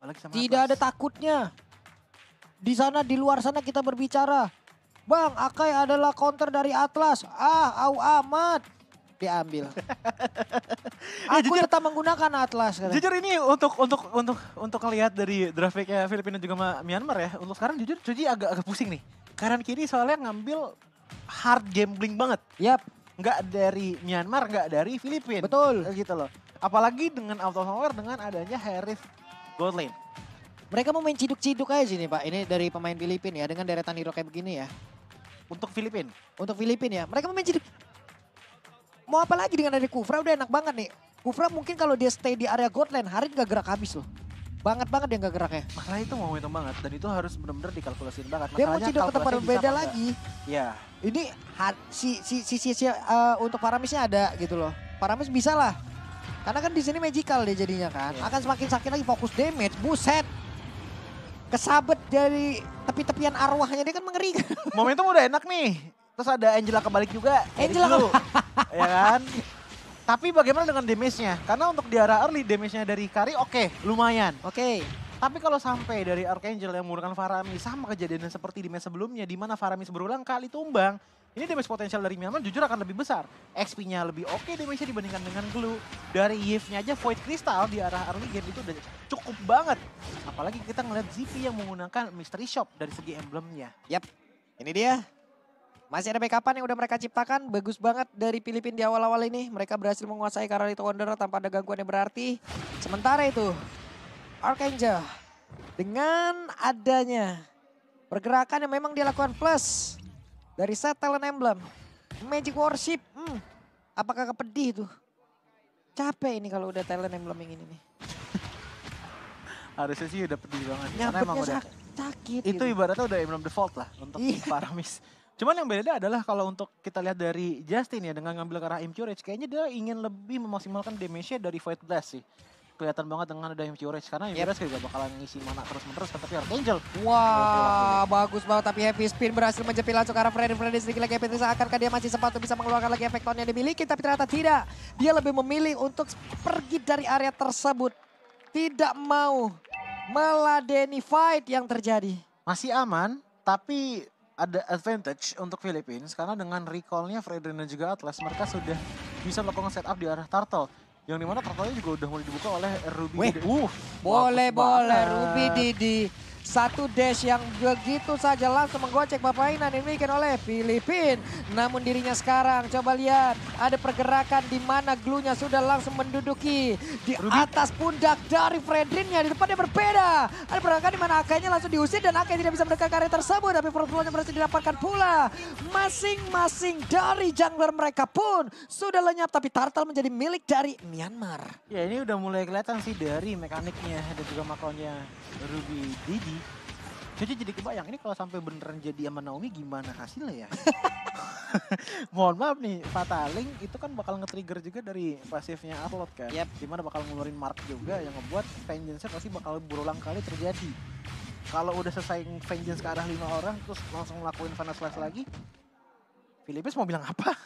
Apalagi sama Tidak ada Atlas. takutnya. Di sana, di luar sana kita berbicara. Bang, Akai adalah counter dari Atlas. Au amat. Diambil. Aku jujur. tetap menggunakan Atlas. Kata. Jujur ini untuk ngelihat dari draft pick-nya Filipina juga Myanmar ya. Untuk sekarang jujur Cuji agak pusing nih. Kanan kiri soalnya ngambil hard gambling banget. Yap, Nggak dari Myanmar, nggak dari Filipina. betul. Gitu loh. Apalagi dengan out of nowhere dengan adanya Harith gold lane. Mereka mau main ciduk-ciduk aja sini Pak. Ini dari pemain Filipina ya. Dengan deretan hero kayak begini ya. Untuk Filipina. Untuk Filipina ya. Mereka mau main ciduk. Mau apa lagi dengan dari Kufra udah enak banget nih. Kufra mungkin kalau dia stay di area god lane, Harit gak gerak habis loh. Banget dia gak geraknya. Masalah itu momentum banget dan itu harus benar-benar dikalkulasiin banget. Dia mau Masalahnya ciduk ke tempat kalkulasinya bisa berbeda apa lagi. Ya. Ini untuk Paramisnya ada gitu loh. Paramis bisa lah. Karena kan di sini magical dia jadinya kan. Iya. Akan semakin sakit lagi fokus damage. Buset. Kesabet dari tepi-tepian arwahnya dia kan mengerikan. Momentum udah enak nih. Terus ada Angela kebalik juga. Angela dulu, ya kan? Tapi bagaimana dengan damage-nya? Karena untuk di arah early damage-nya dari Kari oke, lumayan. Oke. Tapi kalau sampai dari Archangel yang menggunakan Faramis sama kejadian seperti di match sebelumnya di mana Faramis berulang kali tumbang, ini damage potensial dari Myanmar jujur akan lebih besar. XP-nya lebih oke damage-nya dibandingkan dengan Glue. Dari Yves-nya aja Void Crystal di arah early game itu udah cukup banget. Apalagi kita ngeliat ZP yang menggunakan Mystery Shop dari segi emblemnya. Yap. Ini dia. Masih ada backupan yang udah mereka ciptakan. Bagus banget dari Filipina di awal-awal ini. Mereka berhasil menguasai Karalito Wanderer tanpa ada gangguan yang berarti. Sementara itu, Archangel dengan adanya pergerakan yang memang dia lakukan plus dari set talent emblem. Magic Worship. Apakah kepedih tuh? Capek ini kalau udah talent emblem yang ini nih. Harusnya sih udah pedih banget. Karena Nyabetnya emang udah, sakit itu gitu. ibaratnya udah emblem default lah untuk Iya. Faramis. Cuman yang beda adalah kalau untuk kita lihat dari Justin ya dengan ngambil ke arah Impurage, kayaknya dia ingin lebih memaksimalkan damage-nya dari Void Blast sih. Kelihatan banget dengan ada Impurage karena Impurage juga bakalan ngisi mana terus-menerus kan, tapi Archangel. Wah, bagus banget tapi heavy spin berhasil menjepit langsung ke arah Freddy. Freddy sedikit lagi efektif, akankah dia masih sempat untuk bisa mengeluarkan lagi efek tone yang dimiliki, tapi ternyata tidak. Dia lebih memilih untuk pergi dari area tersebut. Tidak mau meladeni fight yang terjadi. Masih aman, tapi ada advantage untuk Philippines karena dengan recall-nya Fredrin dan juga Atlas mereka sudah bisa melakukan setup di arah Turtle. Yang dimana Turtle-nya juga udah mulai dibuka oleh Ruby. Weh, boleh, Ruby Didi. Satu dash yang begitu saja langsung menggocek permainan yang dimiliki oleh Filipina. Namun dirinya sekarang coba lihat ada pergerakan di mana Glue-nya sudah langsung menduduki di atas pundak dari Fredrinnya. Di tempatnya berbeda. Ada pergerakan di mana Akainya langsung diusir dan Akai tidak bisa mendekat ke area tersebut. Tapi Force-nya berhasil didapatkan pula. Masing-masing dari jungler mereka pun sudah lenyap. Tapi Turtle menjadi milik dari Myanmar. Ya ini udah mulai kelihatan sih dari mekaniknya dan juga makronya Ruby Didi. Jadi kebayang ini kalau sampai beneran jadi sama Naomi gimana hasilnya ya? Mohon maaf nih, Fataling itu kan bakal nge-trigger juga dari pasifnya Arlot kan. Yep. Dimana bakal ngeluarin Mark juga yang ngebuat vengeance-nya pasti bakal berulang kali terjadi. Kalau udah selesai vengeance ke arah 5 orang terus langsung ngelakuin Final Slash lagi, Philippines mau bilang apa?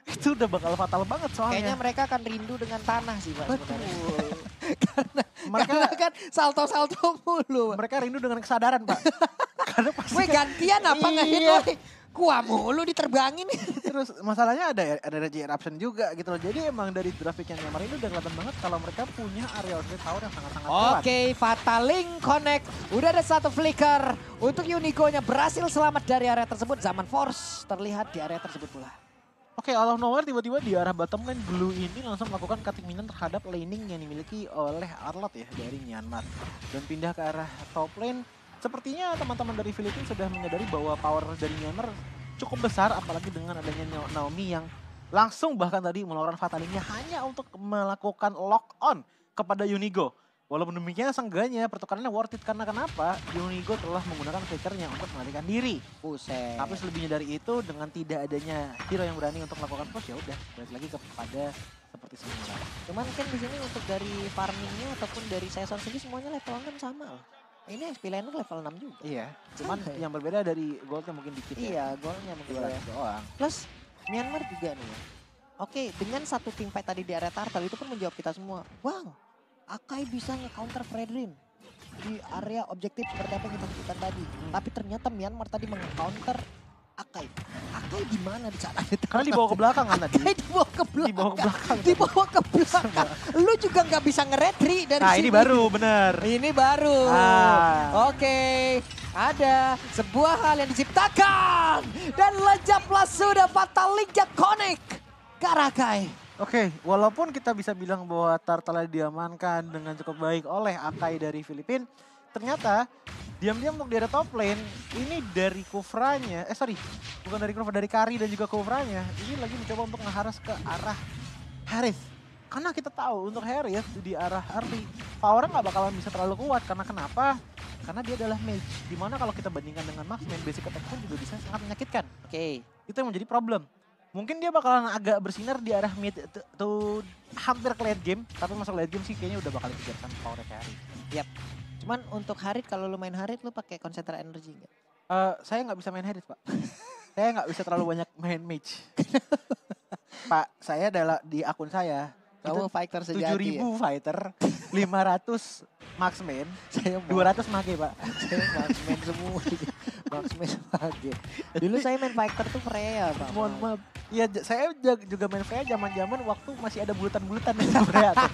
Itu udah bakal fatal banget soalnya. Kayaknya mereka akan rindu dengan tanah sih Pak sebenarnya. Betul. Karena kan salto-salto mulu. Mereka rindu dengan kesadaran, Pak. Karena pasti Weh gantian apa ngehit Iya. weh. Gua mulu diterbangin. Terus masalahnya ada Regi Eruption juga gitu loh. Jadi emang dari grafik yang Myanmar ini udah kelihatan banget kalau mereka punya area outlet tower yang sangat-sangat kuat. Oke, Fataling connect. Udah ada satu flicker. Untuk Unigo-nya berhasil selamat dari area tersebut. Zaman Force terlihat di area tersebut pula. Oke, out of nowhere tiba-tiba di arah bottom lane Blue ini langsung melakukan cutting minion terhadap laning yang dimiliki oleh Arlot ya dari Myanmar. Dan pindah ke arah top lane. Sepertinya teman-teman dari Filipina sudah menyadari bahwa power dari Myanmar cukup besar apalagi dengan adanya Naomi yang langsung bahkan tadi mengeluarkan fatalingnya hanya untuk melakukan lock on kepada Unigo. Walaupun demikian seenggaknya pertukarannya worth it karena kenapa? Unigo telah menggunakan flickernya untuk melarikan diri. Buset. Tapi selebihnya dari itu dengan tidak adanya hero yang berani untuk melakukan push ya udah balik lagi kepada seperti semula. Cuman kan di sini untuk dari farmingnya ataupun dari season sendiri semuanya level kan sama loh. Ini XP Laner level 6 juga. Iya, cuman Sama ya? yang berbeda dari goldnya mungkin dikit ya. Iya, golnya mungkin ya. 200 doang. Plus Myanmar juga nih ya. Oke, dengan satu tim fight tadi di area Turtle itu pun menjawab kita semua. Bang, Akai bisa nge-counter Fredrin. di area objektif seperti apa yang kita sebutkan tadi. Tapi ternyata Myanmar tadi meng-counter Akai. Akai di mana di saat ada Karena dibawa ke belakang kan tadi. Akai dibawa ke belakang. Dibawa ke belakang. Dibawa ke belakang. Lu juga nggak bisa nge-retry dari Nah sini. ini baru bener. Ini baru. Oke. Ada sebuah hal yang diciptakan. Dan lejaplah sudah Fatal Link connect ke arah Akai. Oke, walaupun kita bisa bilang bahwa Turtle diamankan dengan cukup baik oleh Akai dari Filipina, ternyata diam-diam untuk di area top lane, ini dari Kufranya, bukan dari Kufra, dari Kari dan juga Kufranya, ini lagi mencoba untuk ngeharas ke arah Harith. Karena kita tahu untuk Harith di arah early, powernya nggak bakalan bisa terlalu kuat. Karena kenapa? Karena dia adalah mage, dimana kalau kita bandingkan dengan Marksman, basic attack pun juga bisa sangat menyakitkan. Oke. Itu yang menjadi problem. Mungkin dia bakalan agak bersinar di arah mid to hampir ke late game. Tapi masuk late game sih kayaknya udah bakal dikejar sama power Carry. Yap. Cuman untuk Harit, kalau lu main Harit lu pakai konsentrasi energi nggak? Saya nggak bisa main Harit, Pak. Saya nggak bisa terlalu banyak main mage. Pak, saya adalah di akun saya. Kamu fighter sejati 7.000 fighter, 500 marksman, Saya 200 mage, Pak. Saya marksman semua. Marksman mage. Dulu saya main fighter tuh Freya, Pak. Mohon maaf. Iya, saya juga main Freya zaman-zaman waktu masih ada bulutan-bulutan di Freya tuh.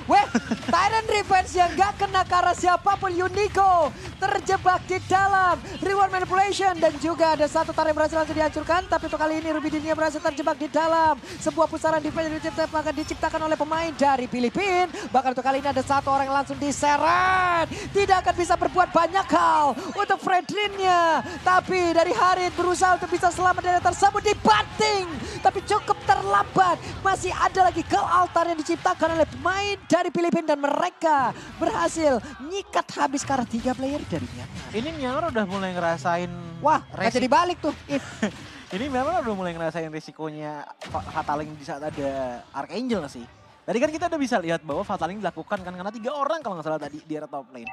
Weh, Tyrant Revenge yang gak kena ke arah siapapun. Unico terjebak di dalam reward manipulation. Dan juga ada satu Tyrant berhasil langsung dihancurkan. Tapi untuk kali ini Ruby Didinya berhasil terjebak di dalam sebuah pusaran defense yang diciptakan oleh pemain dari Filipina. Bahkan untuk kali ini ada satu orang yang langsung diseret. Tidak akan bisa berbuat banyak hal untuk Fredrinnya. Tapi dari Harit berusaha untuk bisa selamat dari tersebut, dibanting. Tapi cukup terlambat. Masih ada lagi ke altar yang diciptakan oleh pemain dari Filipina. Dan mereka berhasil nyikat habis ke arah 3 player dari Myanmar. Ini Myanmar udah mulai ngerasain... Wah, gak jadi balik tuh. Ini Myanmar udah mulai ngerasain risikonya Fataling di saat ada Archangel sih. Tadi kan kita udah bisa lihat bahwa Fataling dilakukan kan karena 3 orang kalau nggak salah tadi di area top lane.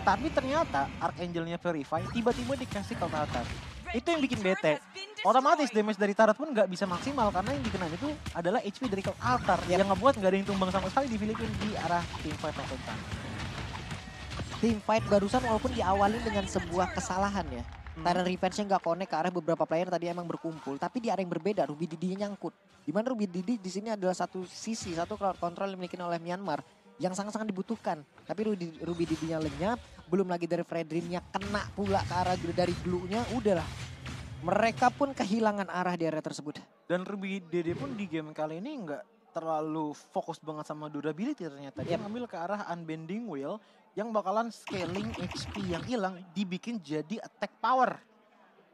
Tapi ternyata Archangelnya Verify tiba-tiba dikasih counter. Itu yang bikin bete. Otomatis damage dari turret pun nggak bisa maksimal karena yang dikenain itu adalah HP dari altar yang ngebuat nggak ada yang tumbang sama sekali di Filipina di arah team fight yang tentang. Team fight barusan walaupun diawali dengan sebuah kesalahan ya. Tyrant Revenge-nya nggak connect ke arah beberapa player tadi emang berkumpul. Tapi di area yang berbeda, Ruby Didinya nyangkut. Dimana Ruby Didi di sini adalah satu sisi, satu crowd control yang dimiliki oleh Myanmar. Yang sangat-sangat dibutuhkan. Tapi Ruby Didinya lenyap, belum lagi dari Fredrinnya kena pula ke arah dari glue-nya, udahlah. Mereka pun kehilangan arah di area tersebut. Dan Ruby Dede pun di game kali ini nggak terlalu fokus banget sama durability ternyata. Dia ngambil ke arah Unbending Wheel yang bakalan scaling HP yang hilang dibikin jadi attack power.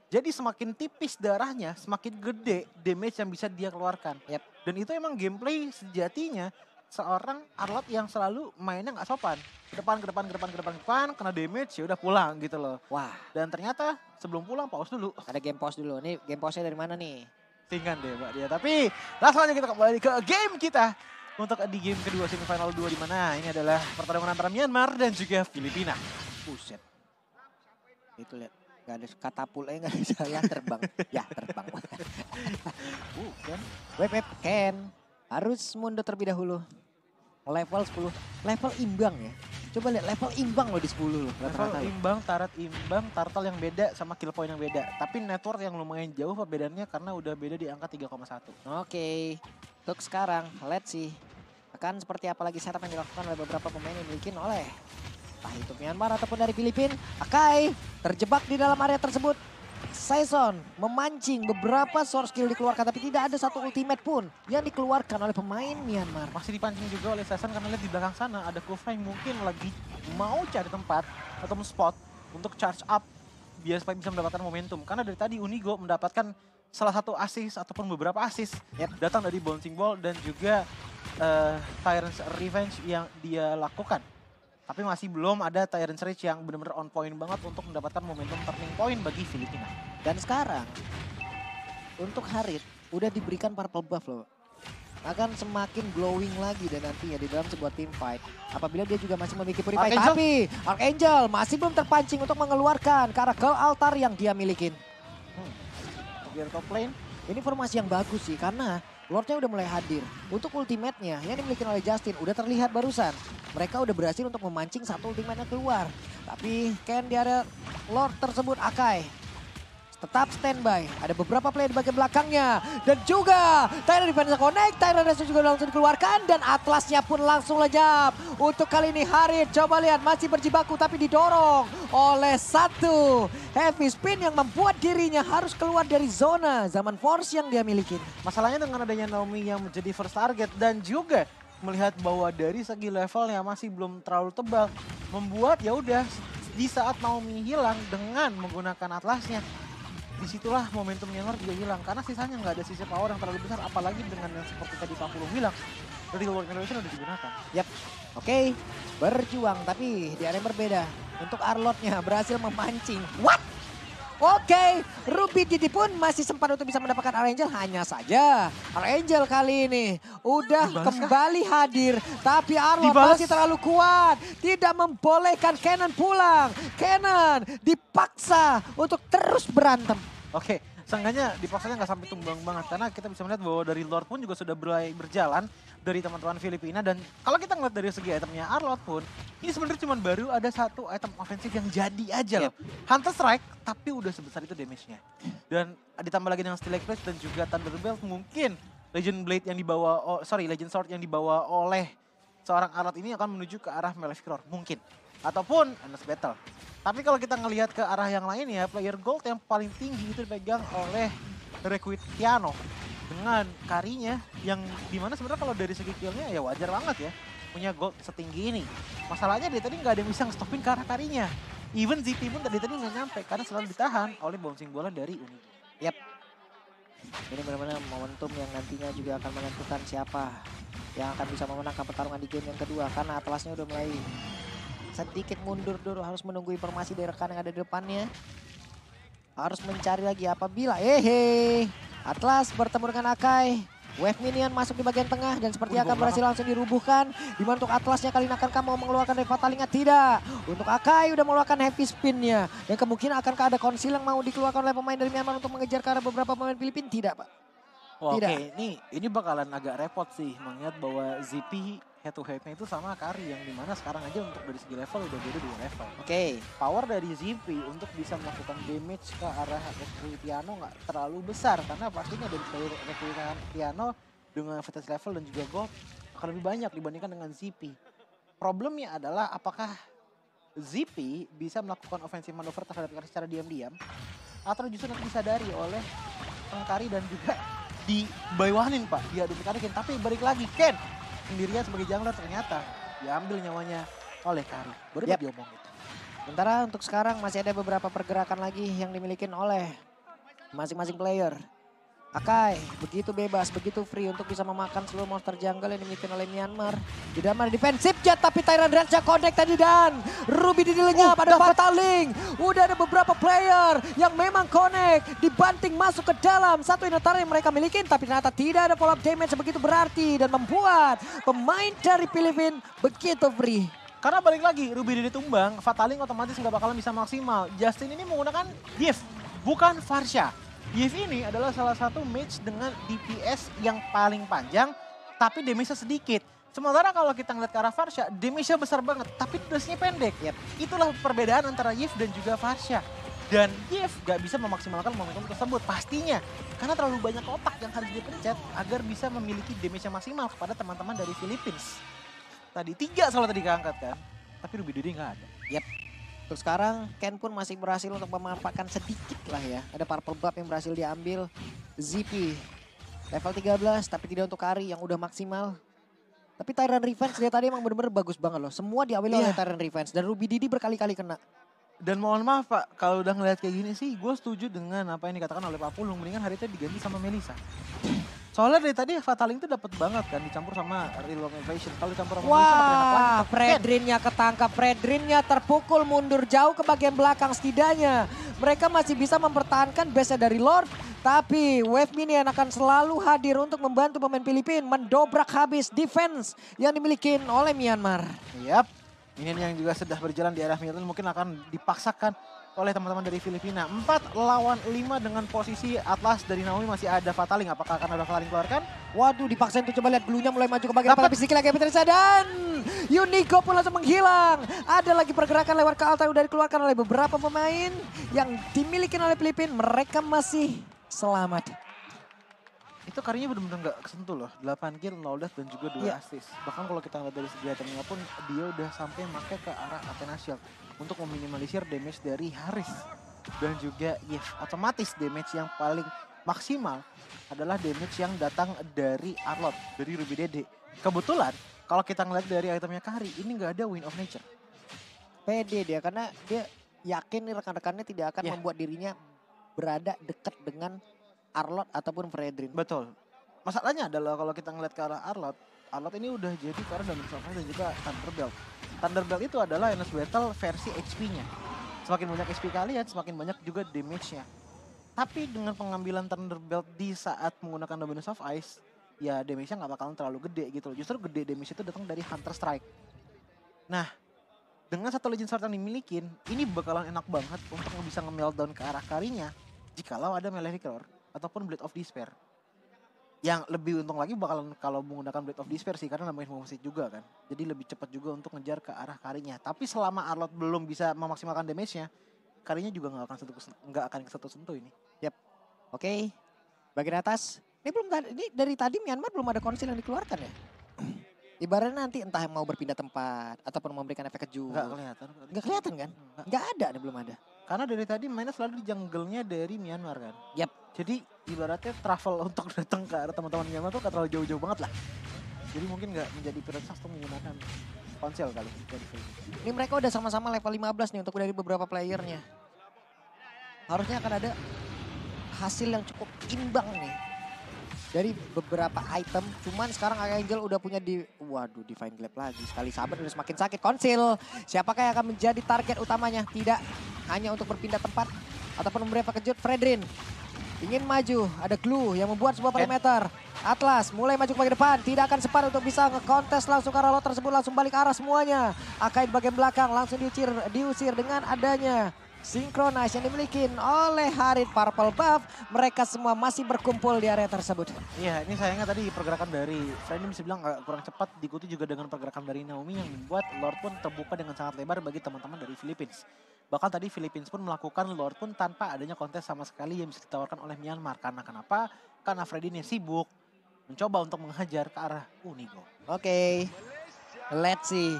Jadi semakin tipis darahnya, semakin gede damage yang bisa dia keluarkan. Dan itu emang gameplay sejatinya seorang Arlot yang selalu mainnya nggak sopan. Ke depan, kena damage ya udah pulang gitu loh. Wah. Dan ternyata sebelum pulang pause dulu. Ada game pause dulu. Ini game pause-nya dari mana nih? Tinggal deh Mbak dia. Tapi langsung aja kita kembali ke game kita. Untuk di game kedua semifinal 2 di mana ini adalah pertarungan antara Myanmar dan juga Filipina. Buset. Itu lihat. Gak ada katapulnya, gak ada jalan terbang. Ya terbang. Bukan. Web Ken. Harus mundur terlebih dahulu. Level 10. Level imbang ya. Coba lihat level imbang loh di 10 loh. Level imbang, tarat imbang, turtle yang beda sama kill point yang beda. Tapi network yang lumayan jauh perbedaannya karena udah beda di angka 3,1. Oke. Untuk sekarang, let's see. Akan seperti apa lagi setup yang dilakukan oleh beberapa pemain yang dimiliki oleh entah itu Myanmar ataupun dari Filipina. Akai terjebak di dalam area tersebut. Saison memancing beberapa source skill dikeluarkan tapi tidak ada satu ultimate pun yang dikeluarkan oleh pemain Myanmar. Masih dipancing juga oleh Saison karena lihat di belakang sana ada Kufra yang mungkin lagi mau cari tempat atau spot untuk charge up biar supaya bisa mendapatkan momentum. Karena dari tadi Unigo mendapatkan salah satu assist ataupun beberapa assist datang dari bouncing ball dan juga Tyrant's Revenge yang dia lakukan. Tapi masih belum ada Tyrant's Reach yang benar-benar on point banget untuk mendapatkan momentum turning point bagi Filipina. Dan sekarang untuk Harit udah diberikan purple buff loh. Akan semakin glowing lagi dan nantinya di dalam sebuah team fight. Apabila dia juga masih memiliki purify. Tapi Archangel masih belum terpancing untuk mengeluarkan ke arah gold altar yang dia milikin. Biar top lane. Ini formasi yang bagus sih karena Lordnya udah mulai hadir. Untuk ultimate-nya yang dimiliki oleh Justin udah terlihat barusan. Mereka udah berhasil untuk memancing satu ultimate-nya keluar. Tapi Ken di area Lord tersebut Akai tetap standby. Ada beberapa player di bagian belakangnya. Dan juga Tyrant defense connect. Tyrant Race juga langsung dikeluarkan. Dan Atlasnya pun langsung lenyap. Untuk kali ini Harit coba lihat masih berjibaku tapi didorong oleh satu heavy spin yang membuat dirinya harus keluar dari zona zaman force yang dia miliki. Masalahnya dengan adanya Naomi yang menjadi first target dan juga melihat bahwa dari segi levelnya masih belum terlalu tebal. Membuat ya udah di saat Naomi hilang dengan menggunakan Atlasnya. Disitulah momentum Myanmar juga hilang karena sisanya nggak ada sisa power yang terlalu besar, apalagi dengan yang seperti tadi Pak Pulung bilang dari World Generation udah digunakan. Yap, oke, berjuang tapi di area yang berbeda. Untuk Arlotnya berhasil memancing. What? Oke, Ruby Didi pun masih sempat untuk bisa mendapatkan Arangel. Hanya saja Arangel kali ini udah kembali hadir. Tapi Arlot masih terlalu kuat. Tidak membolehkan Kenan pulang. Kenan dipaksa untuk terus berantem. Oke, seenggaknya dipaksanya nggak sampai tumbang banget. Karena kita bisa melihat bahwa dari Lord pun juga sudah mulai berjalan dari teman-teman Filipina. Dan kalau kita ngeliat dari segi itemnya Arlot pun, ini sebenarnya cuma baru ada satu item ofensif yang jadi aja loh. Hunter Strike, tapi udah sebesar itu damage-nya. Dan ditambah lagi dengan Steel Eclipse dan juga Thunderbelt, mungkin Legend Blade yang dibawa, Legend Sword yang dibawa oleh seorang Arlot ini akan menuju ke arah Maleficor, mungkin. Ataupun Endless Battle. Tapi kalau kita ngelihat ke arah yang lain ya, player gold yang paling tinggi itu dipegang oleh Requitiano. Dengan karinya yang dimana sebenarnya kalau dari segi killnya ya wajar banget ya. Punya gold setinggi ini. Masalahnya dia tadi nggak ada yang bisa nge-stopin ke arah karinya. Even ZP pun tadi nggak nyampe karena selalu ditahan oleh bouncing bola dari Uni. Yap. Ini benar-benar momentum yang nantinya juga akan menentukan siapa yang akan bisa memenangkan pertarungan di game yang kedua. Karena Atlasnya udah mulai sedikit mundur dulu, harus menunggu informasi dari rekan yang ada di depannya. Harus mencari lagi apabila Atlas bertemu dengan Akai. Wave minion masuk di bagian tengah dan seperti akan berhasil langsung dirubuhkan. Dimana untuk Atlasnya kali ini akankah mau mengeluarkan Revatalinga? Tidak. Untuk Akai udah mengeluarkan heavy spinnya. Dan kemungkinan akankah ada konsil yang mau dikeluarkan oleh pemain dari Myanmar untuk mengejar ke arah beberapa pemain Filipina? Tidak, Pak. Tidak. Oke, ini bakalan agak repot sih mengingat bahwa ZP head to headnya itu sama Kari yang dimana sekarang aja untuk dari segi level udah beda 2 level. Oke. Power dari ZP untuk bisa melakukan damage ke arah Requitiano nggak terlalu besar karena pastinya dari player Requitiano dengan vintage level dan juga gold akan lebih banyak dibandingkan dengan ZP. Problemnya adalah apakah ZP bisa melakukan offensive maneuver terhadap Kari secara diam-diam atau justru nanti disadari oleh Kari dan juga dibawahin Pak, diadu Kari. Tapi balik lagi Ken sendirian sebagai jungler ternyata diambil nyawanya oleh Kari. Baru diomong gitu. Sementara untuk sekarang masih ada beberapa pergerakan lagi yang dimiliki oleh masing-masing player. Akai begitu bebas, begitu free untuk bisa memakan seluruh monster jungle yang dimiliki oleh Myanmar. Tidak mana defensif jet tapi Tyrant Range connect tadi dan Ruby Didi lenyap, ada Fataling. Udah ada beberapa player yang memang connect, dibanting masuk ke dalam satu inventory yang mereka miliki. Tapi ternyata tidak ada follow up damage begitu berarti dan membuat pemain dari Filipina begitu free. Karena balik lagi Ruby Didi tumbang, Fataling otomatis nggak bakalan bisa maksimal. Justin ini menggunakan Div, bukan Farsha. Div ini adalah salah satu match dengan DPS yang paling panjang, tapi damage-nya sedikit. Sementara kalau kita ngeliat ke arah Farsha, damage-nya besar banget, tapi dusnya pendek. Itulah perbedaan antara Div dan juga Farsha. Dan Div gak bisa memaksimalkan momentum tersebut, pastinya. Karena terlalu banyak otak yang harus dipencet agar bisa memiliki damage yang maksimal kepada teman-teman dari Philippines. Tadi 3 soalnya tadi keangkat kan, tapi Ruby Didi gak ada. Untuk sekarang Ken pun masih berhasil untuk memanfaatkan sedikit lah ya. Ada purple buff yang berhasil diambil. ZP level 13 tapi tidak untuk Kari yang udah maksimal. Tapi Tyrant Revenge dia tadi emang bener-bener bagus banget loh. Semua diambil oleh Tyrant Revenge dan Ruby Didi berkali-kali kena. Dan mohon maaf Pak, kalau udah ngeliat kayak gini sih gue setuju dengan apa yang dikatakan oleh Pak Pulung. Mendingan hari itu diganti sama Melissa. Soalnya dari tadi Fataling tuh dapat banget kan dicampur sama Real Invasion. Kalau dicampur sama Melissa makin enak lagi. Fredrinnya ketangkap, Fredrinnya terpukul mundur jauh ke bagian belakang setidaknya. Mereka masih bisa mempertahankan base dari Lord. Tapi Wave Minion akan selalu hadir untuk membantu pemain Filipina mendobrak habis defense yang dimiliki oleh Myanmar. Yap, Minion yang juga sudah berjalan di arah Myanmar mungkin akan dipaksakan oleh teman-teman dari Filipina. 4 lawan 5 dengan posisi Atlas dari Naomi masih ada Fataling. Apakah akan ada Fataling keluarkan? Waduh, dipaksain tuh, coba lihat Blue-nya mulai maju ke bagian depan, tapi sedikit lagi Petrisa dan Unigo pun langsung menghilang. Ada lagi pergerakan lewat ke altar udah dikeluarkan oleh beberapa pemain yang dimiliki oleh Filipina. Mereka masih selamat. Itu karirnya benar-benar nggak kesentuh loh. 8 kill, 0 death dan juga 2 Iya. assist. Bahkan kalau kita lihat dari segi itemnya pun dia udah sampai make ke arah Athena Shield untuk meminimalisir damage dari Haris. Dan juga otomatis damage yang paling maksimal adalah damage yang datang dari Arlott, dari Ruby Dede. Kebetulan kalau kita ngeliat dari itemnya Kari, ini nggak ada Wind of Nature. Pede dia karena dia yakin nih rekan-rekannya tidak akan membuat dirinya berada dekat dengan Arlott ataupun Fredrin. Betul. Masalahnya adalah kalau kita ngeliat ke arah Arlott, Arlott ini udah jadi karena Dominus of Ice dan juga Thunderbelt. Thunderbelt itu adalah Endless Battle versi HP-nya. Semakin banyak HP kalian, semakin banyak juga damage-nya. Tapi dengan pengambilan Thunderbelt di saat menggunakan Dominus of Ice, ya damage-nya nggak bakalan terlalu gede gitu loh. Justru gede damage itu datang dari Hunter Strike. Nah, dengan satu Legend Sword yang dimilikin, ini bakalan enak banget untuk bisa nge-meltdown ke arah Karinya jikalau ada Melee Recur ataupun Blade of Despair. Yang lebih untung lagi bakalan kalau menggunakan Blade of Despair sih, karena nambahin moveset juga kan. Jadi lebih cepat juga untuk ngejar ke arah Karinya. Tapi selama Arlott belum bisa memaksimalkan damage-nya, Karinya juga nggak akan kesentuh-sentuh ini. Yap. Oke. Bagian atas. Ini dari tadi Myanmar belum ada konsil yang dikeluarkan ya. Ibaratnya nanti entah mau berpindah tempat ataupun memberikan efek kejut. Nggak kelihatan. Nggak kelihatan kan? Nggak ada nih, belum ada. Karena dari tadi mainnya selalu di jungle-nya dari Myanmar kan. Yap. Jadi ibaratnya travel untuk datang ke arah teman-teman Myanmar tuh gak terlalu jauh-jauh banget lah. Jadi mungkin nggak menjadi prioritas untuk menggunakan ponsel kali. Ini mereka udah sama-sama level 15 nih untuk dari beberapa playernya. Harusnya akan ada hasil yang cukup imbang nih. Dari beberapa item, cuman sekarang Archangel udah punya waduh, Divine Glaive lagi. Sekali sahabat udah semakin sakit. Konsil, siapakah yang akan menjadi target utamanya? Tidak hanya untuk berpindah tempat ataupun memberi efek kejut. Fredrin ingin maju, ada Glue yang membuat sebuah perimeter. Atlas mulai maju ke bagian depan, tidak akan sempat untuk bisa nge-contest langsung ke arah lot tersebut, langsung balik arah semuanya. Akaid bagian belakang langsung diusir dengan adanya Synchronize yang dimiliki oleh Harit Purple Buff. Mereka semua masih berkumpul di area tersebut. Iya, ini sayangnya tadi pergerakan dari Fredrin bisa bilang kurang cepat, diikuti juga dengan pergerakan dari Naomi yang membuat Lord pun terbuka dengan sangat lebar bagi teman-teman dari Philippines. Bahkan tadi Philippines pun melakukan Lord pun tanpa adanya kontes sama sekali yang bisa ditawarkan oleh Myanmar. Karena kenapa? Karena Fredrin sibuk mencoba untuk menghajar ke arah Unigo. Oke, let's see.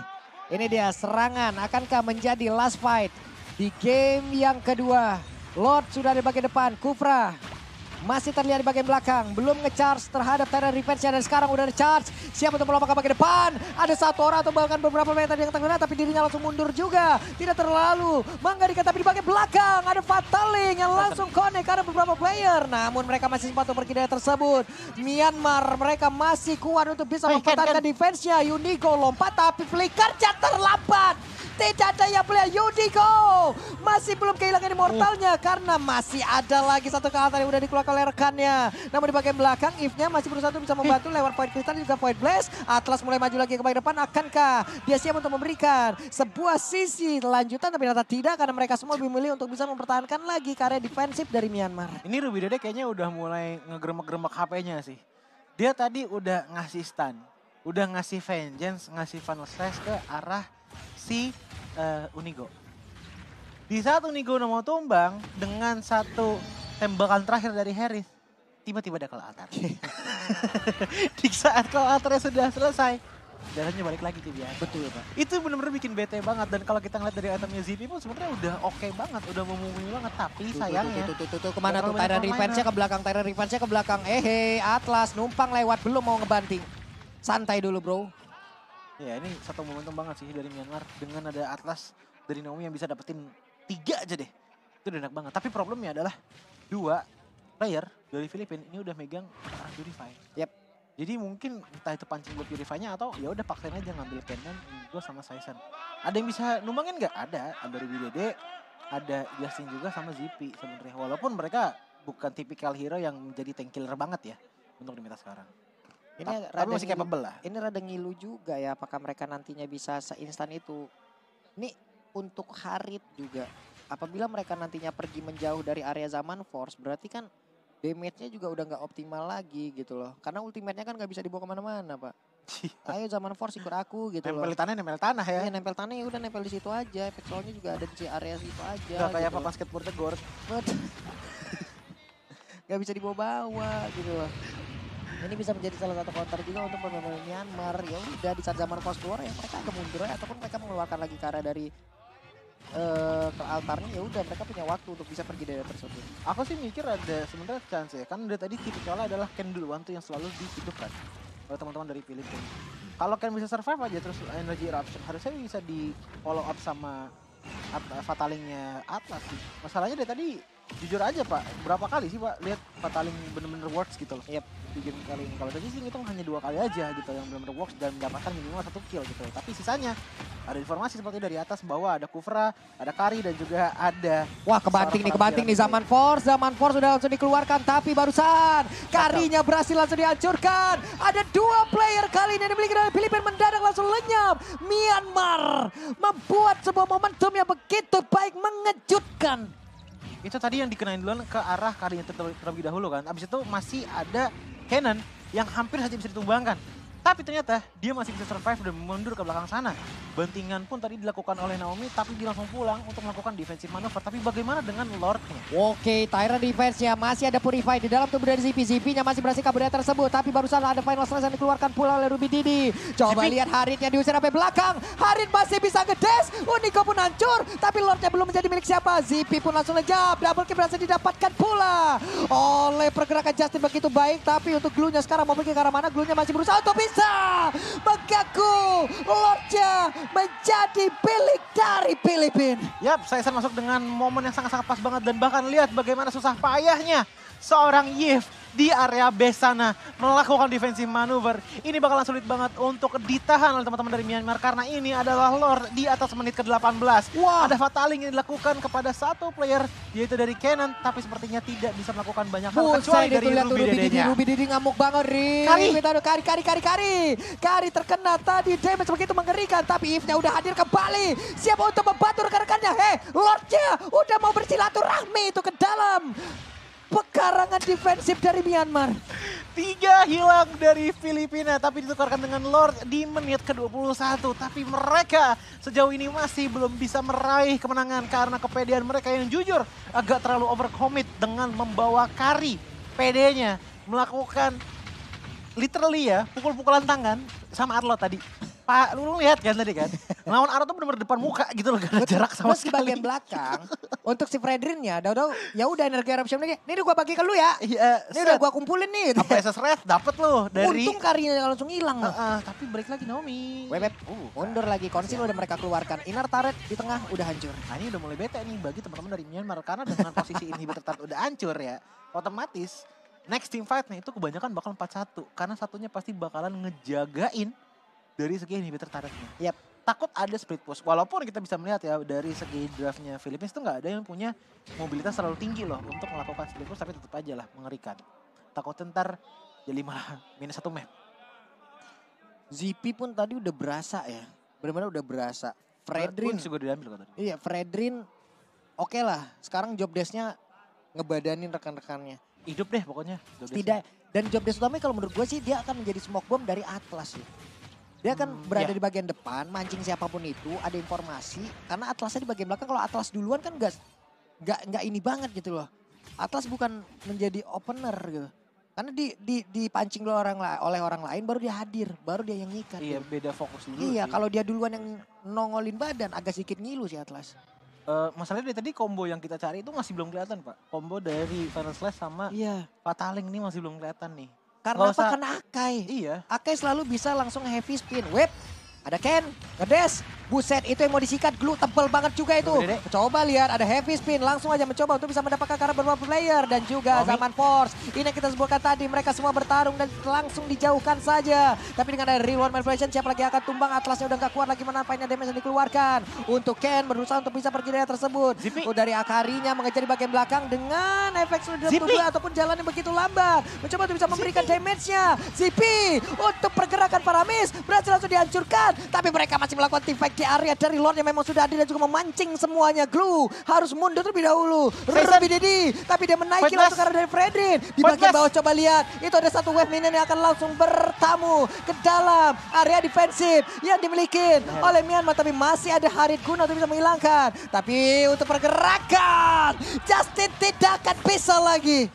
Ini dia serangan, akankah menjadi last fight di game yang kedua? Lord sudah di bagian depan, Kufra masih terlihat di bagian belakang. Belum nge-charge terhadap Terra Revenge-nya dan sekarang udah nge-charge. Siap untuk melompat ke bagian depan. Ada satu orang atau bahkan beberapa meter yang terkena tapi dirinya langsung mundur juga. Tidak terlalu mengerikan tapi di bagian belakang ada Fataling yang langsung connect karena beberapa player. Namun mereka masih sempat untuk pergi dari tersebut. Myanmar mereka masih kuat untuk bisa mempertahankan defense-nya. Unigo lompat tapi flickernya terlambat. Tidak ada yang play Unigo. Masih belum kehilangan immortalnya karena masih ada lagi satu counter yang udah dikeluarkan oleh rekannya. Namun di bagian belakang If-nya masih berusaha untuk bisa membantu lewat Void Crystal dan juga Void Blaze. Atlas mulai maju lagi ke bagian depan. Akankah dia siap untuk memberikan sebuah sisi lanjutan? Tapi ternyata tidak karena mereka semua memilih untuk bisa mempertahankan lagi karya defensif dari Myanmar. Ini Ruby Dede kayaknya udah mulai ngegeremek-geremek HP-nya sih. Dia tadi udah ngasih stun, udah ngasih vengeance, ngasih final slash ke arah si Unigo. Di saat Unigo udah mau tumbang dengan satu tembakan terakhir dari Harris, tiba-tiba ada call altar. Di saat call altarnya sudah selesai, darahnya balik lagi tuh biasa. Betul Pak. Itu bener-bener bikin bete banget, dan kalau kita ngeliat dari itemnya Zippy pun sebenarnya udah oke banget, udah memumpuni banget, tapi sayangnya Tuh, kemana tuh Tyrant Revenge-nya ke belakang, Tyrant Revenge-nya ke belakang. Atlas numpang lewat belum mau ngebanting. Santai dulu bro. Ya ini satu momentum banget sih dari Myanmar dengan ada Atlas dari Naomi yang bisa dapetin 3 aja deh. Itu udah enak banget. Tapi problemnya adalah 2 player dari Filipina ini udah megang Purify. Yep. Jadi mungkin entah itu pancing buat Purify-nya atau ya udah paksain aja ngambil Cannon, Unigo sama Saison. Ada yang bisa numbangin nggak? Ada Ruby Dede, ada Justin juga sama Zippy sebenarnya. Walaupun mereka bukan tipikal hero yang menjadi tank killer banget ya untuk di meta sekarang. Ini tapi masih capable lah. Ini rada ngilu juga ya, apakah mereka nantinya bisa seinstan itu. Ini untuk Harit juga, apabila mereka nantinya pergi menjauh dari area Zaman Force, berarti kan Damage-nya juga udah nggak optimal lagi gitu loh. Karena ultimate-nya kan nggak bisa dibawa kemana-mana Pak. Ayo Zaman Force ikut aku gitu loh. Nempel tanah ya. Iya nempel tanah ya udah nempel di situ aja. Efek slownya juga ada di area situ aja. Gak kayak gitu papan skateboard tegor. Gak bisa dibawa-bawa gitu loh. Ini bisa menjadi salah satu counter juga untuk pemain Myanmar. Ya udah di saat Zaman Force keluar ya mereka agak mundur ya, ataupun mereka mengeluarkan lagi Kara dari ke altarnya, ya udah mereka punya waktu untuk bisa pergi dari tersebut. Aku sih mikir ada sebenarnya chance ya. Kan udah tadi tipikalnya adalah Ken duluan tuh yang selalu dihidupkan oleh teman-teman dari Filipina. Kalau Ken bisa survive aja terus energy eruption harusnya bisa di follow up sama fatalingnya Atlas sih. Masalahnya dari tadi jujur aja Pak, berapa kali sih Pak lihat fataling bener-bener works gitu loh. Yep. Di game kali ini. Kalau tadi sih ngitung hanya 2 kali aja gitu yang bener-bener works dan mendapatkan minimal 1 kill gitu. Tapi sisanya ada informasi seperti dari atas bahwa ada Kufra, ada Kari dan juga ada Wah kebanting nih Zaman Force. Zaman Force sudah langsung dikeluarkan tapi barusan Karinya berhasil langsung dihancurkan. Ada 2 player kali ini yang dimiliki oleh Filipina mendadak langsung lenyap. Myanmar membuat sebuah momentum yang begitu baik mengejutkan. itu tadi yang dikenain duluan ke arah Karinya terlebih dahulu kan. Abis itu masih ada Cannon yang hampir saja bisa ditumbangkan. Tapi ternyata dia masih bisa survive dan mundur ke belakang sana. Bantingan pun tadi dilakukan oleh Naomi tapi dia langsung pulang untuk melakukan defensive maneuver. Tapi bagaimana dengan Lordnya? Oke, Tyrant defense-nya masih ada Purify di dalam tubuh dari ZP. ZP-nya masih berhasil kabur dari tersebut. Tapi barusan ada Final Stress yang dikeluarkan pula oleh Ruby Didi. Coba ZP. lihat Haritnya diusir sampai belakang. Harit masih bisa ngedes. Uniko pun hancur. Tapi Lordnya belum menjadi milik siapa. ZP pun langsung lejap. Double kill berhasil didapatkan pula oleh pergerakan Justin begitu baik. Tapi untuk glue-nya sekarang mau pergi ke arah mana? Glue-nya masih berusaha untuk bisa mengganggu. Lordnya menjadi milik dari Filipina. Yap, saya masuk dengan momen yang sangat-sangat pas banget. Dan bahkan lihat bagaimana susah payahnya seorang Yves di area base sana melakukan defensive maneuver. Ini bakalan sulit banget untuk ditahan oleh teman-teman dari Myanmar karena ini adalah Lord di atas menit ke-18. Wah. Ada fataling yang dilakukan kepada satu player yaitu dari Cannon tapi sepertinya tidak bisa melakukan banyak hal kecuali dari Ruby Dedenya. Ruby Didi ngamuk banget. Kari terkena tadi, damage begitu mengerikan tapi Yves-nya udah hadir kembali. Siap untuk membantu rekan-rekannya. Lordnya udah mau bersilaturahmi itu ke dalam pekarangan defensif dari Myanmar. 3 hilang dari Filipina tapi ditukarkan dengan Lord di menit ke-21. Tapi mereka sejauh ini masih belum bisa meraih kemenangan karena kepedean mereka yang jujur agak terlalu overcommit dengan membawa Kari. PD-nya melakukan literally ya pukul-pukulan tangan sama Arlo tadi. Pak, lu lihat kan tadi kan? Lawan Arlo tuh bener-bener depan muka gitu loh, gak ada jarak sama Terus di sekali. bagian belakang untuk si Fredrinnya, ya udah energi eruption lagi. Ini udah gua bagi ke lu ya. Iya, Ini udah gua kumpulin nih. apa SS Red dapet loh dari Untung Karinya langsung hilang. tapi balik lagi Naomi. Web, mundur lagi. Konsil udah mereka keluarkan. Inner turret di tengah udah hancur. Nah ini udah mulai bete nih bagi teman-teman dari Myanmar karena dengan posisi inhibitor turret udah hancur ya, otomatis next team fight-nya itu kebanyakan bakal 4-1 karena satunya pasti bakalan ngejagain dari segi inhibitor turretnya. Yap. Takut ada split push. Walaupun kita bisa melihat ya dari segi draftnya Philippines itu nggak ada yang punya mobilitas terlalu tinggi loh untuk melakukan split push tapi tetap aja lah mengerikan. Takutnya ntar jadi malah minus 1 map. ZP pun tadi udah berasa ya. Benar-benar udah berasa. Fredrin juga diambil kok tadi. Iya, Fredrin oke lah. Sekarang job desk-nya ngebadanin rekan-rekannya. Hidup deh pokoknya. Tidak. Dan job desk utamanya kalau menurut gue sih dia akan menjadi smoke bomb dari Atlas sih. Dia akan berada di bagian depan, mancing siapapun itu, ada informasi. Karena Atlasnya di bagian belakang, kalau Atlas duluan kan nggak ini banget gitu loh. Atlas bukan menjadi opener gitu. Karena dipancing oleh orang lain baru dia hadir, baru dia yang nyikat. Iya, gitu. beda fokus dulu. Iya, sih. kalau dia duluan yang nongolin badan agak sedikit ngilu sih Atlas. Masalahnya dari tadi combo yang kita cari itu masih belum kelihatan Pak. Combo dari Final Slash sama Fataling ini masih belum kelihatan nih. Karena apa? Karena Akai. Iya. Akai selalu bisa langsung heavy spin. Whip. Ada Ken. Ngedes. Buset, itu yang mau disikat. Glue tebel banget juga itu. Coba lihat, ada heavy spin. Langsung aja mencoba untuk bisa mendapatkan karakter beberapa player. Dan juga Zaman Force. Ini yang kita sebutkan tadi. Mereka semua bertarung dan langsung dijauhkan saja. Tapi dengan ada real one manipulation, siapa lagi akan tumbang. Atlasnya udah gak kuat lagi menampainya damage yang dikeluarkan. Untuk Ken berusaha untuk bisa pergi dari tersebut. Dari Akarinya mengejar di bagian belakang dengan efek sudah tubuh ataupun jalan yang begitu lambat. Mencoba untuk bisa memberikan damage-nya. Zippy untuk pergerakan Paramis berhasil langsung dihancurkan. Tapi mereka masih melakukan team fight di area dari Lord yang memang sudah ada dan juga memancing semuanya. Glue harus mundur terlebih dahulu. Ruby Didi, tapi dia menaiki langsung karena dari Fredrin. Di bagian bawah coba lihat, itu ada satu wave minion yang akan langsung bertamu ke dalam area defensif yang dimiliki oleh Myanmar. Tapi masih ada Harit Guna untuk bisa menghilangkan. Tapi untuk pergerakan, Justin tidak akan bisa lagi.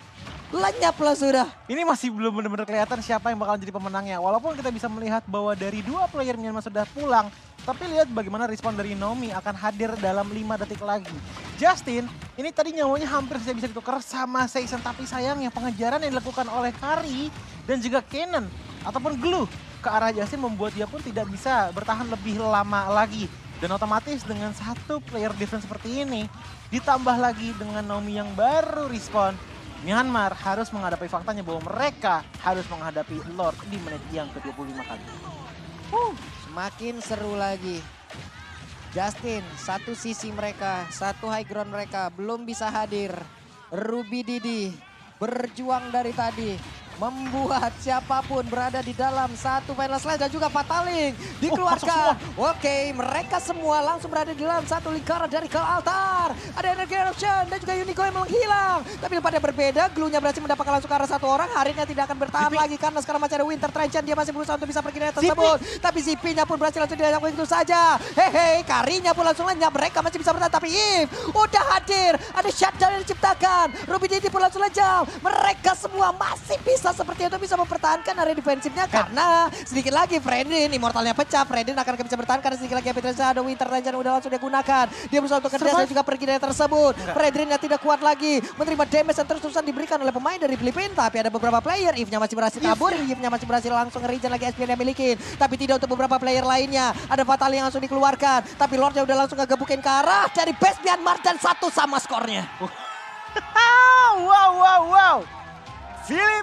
Lenyaplah sudah. Ini masih belum benar-benar kelihatan siapa yang bakal jadi pemenangnya. Walaupun kita bisa melihat bahwa dari 2 player Myanmar sudah pulang. Tapi lihat bagaimana respon dari Nomi akan hadir dalam 5 detik lagi. Justin, ini tadi nyawanya hampir saja bisa ditukar sama Season. Tapi sayangnya pengejaran yang dilakukan oleh Kari dan juga Kenan ataupun Glue ke arah Justin membuat dia pun tidak bisa bertahan lebih lama lagi. Dan otomatis dengan satu player defense seperti ini, ditambah lagi dengan Nomi yang baru respon, Myanmar harus menghadapi faktanya bahwa mereka harus menghadapi Lord di menit yang ke-25 kali. Semakin seru lagi. Justin, satu sisi mereka, satu high ground mereka belum bisa hadir. Ruby Didi berjuang dari tadi. Membuat siapapun berada di dalam satu final slash dan juga Fataling dikeluarkan. Oke, mereka semua langsung berada di dalam satu lingkaran dari ke altar. Ada energi eruption dan juga Unico yang menghilang. Tapi pada berbeda, Glue-nya berhasil mendapatkan langsung ke arah satu orang. Haritnya tidak akan bertahan lagi karena sekarang masih ada Winter Trench. Dia masih berusaha untuk bisa pergi dari tersebut. Tapi ZP-nya pun berhasil langsung diajak begitu saja. Hehe, Karinya pun langsung lenyap. Mereka masih bisa bertahan. Tapi Eve udah hadir. Ada shutdown yang diciptakan. Ruby Didi pun langsung lenyap. Mereka semua masih bisa seperti itu bisa mempertahankan area defensifnya karena sedikit lagi Fredrin immortalnya pecah. Fredrin akan bisa bertahan karena sedikit lagi Petresa ada Winter Ranger udah langsung digunakan. Dia berusaha untuk kerja dan juga pergi dari tersebut. Fredrin yang tidak kuat lagi menerima damage yang terus-terusan diberikan oleh pemain dari Filipina. Tapi ada beberapa player, Eve-nya masih berhasil kabur, Eve-nya masih berhasil langsung nge-regen lagi SP yang miliki. Tapi tidak untuk beberapa player lainnya. Ada Fatal yang langsung dikeluarkan. Tapi Lordnya udah langsung ngegebukin ke arah dari base Myanmar dan 1 sama skornya. Wow.